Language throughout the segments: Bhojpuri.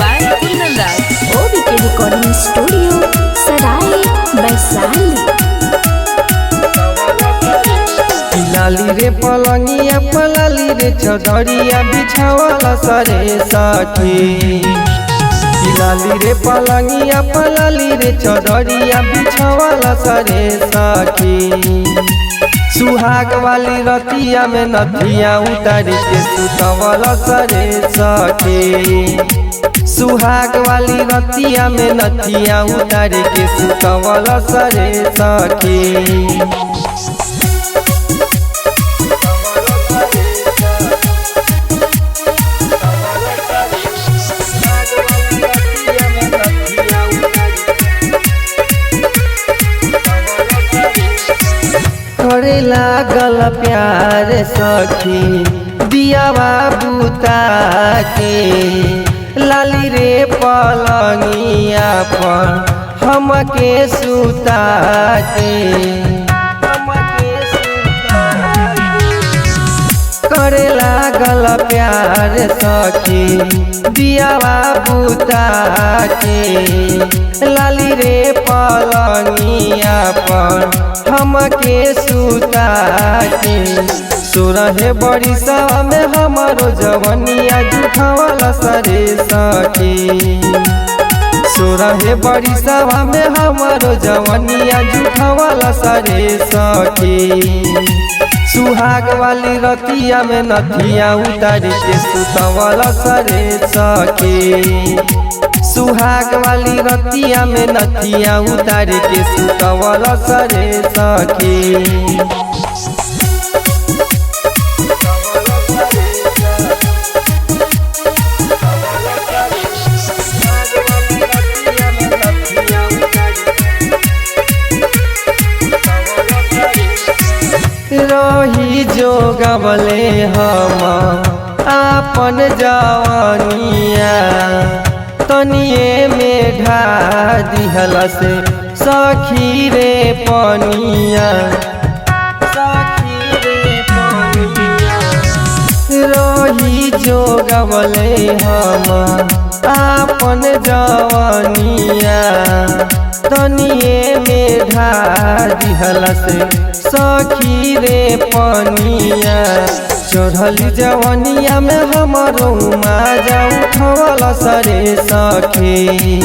by Kundan Raj. OBK Recording Studio, Sarai, Baisali. लाली रे पलंगिया पलाली रे चदरिया बिछावाला सरे सखी। लाली रे पलंगिया पलाली रे चदरिया बिछावाला सरे सखी। सुहाग वाली रतिया में नथिया उतारी के सुतवाला सरे सखी। सुहाग वाली रतिया में नथिया उतारी के सुतवाला सरे सखी। करे लागल प्यार सखी दियावा बुता के। लाली रे पलंगिया पर हमके सुता के। करे लागल प्यार सखी दियावा बुता के। लाली रे पलंगिया पर हमके सुता के। सुरहे बड़ी सवा में हमारो जवनिया जुठावाला सरे सखी। सुरहे बड़ी सवा में हमारो जवनिया जुठावाला सरे सखी। सुहाग वाली रतिया में नथिया उतारी के सुतवाला सरे सखी। सुहाग वाली रतिया में नथिया उतारी के सुतवाला सरे सखी। रही जो गबले हम आपन जवानिया तनिए में ढा दिहल से सखी रे पनिया। रही जो गबले हम आपन जवानिया तनिए में ढा दिहल से सखी रे पनिया। चढ़ल जवनिया में हमारो माजा उठवाला सरे सखी।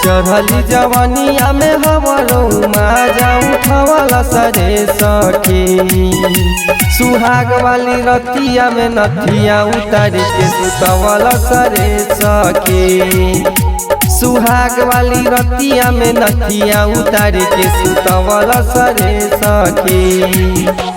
चढ़ल जवनिया में हमारो माजा उठवाला सरे सखी। सुहाग वाली रतिया में नथिया उतारी के सुतवाला सरे सखी। सुहाग वाली रतिया में नथिया उतारी के सुतवाला सरे सखी।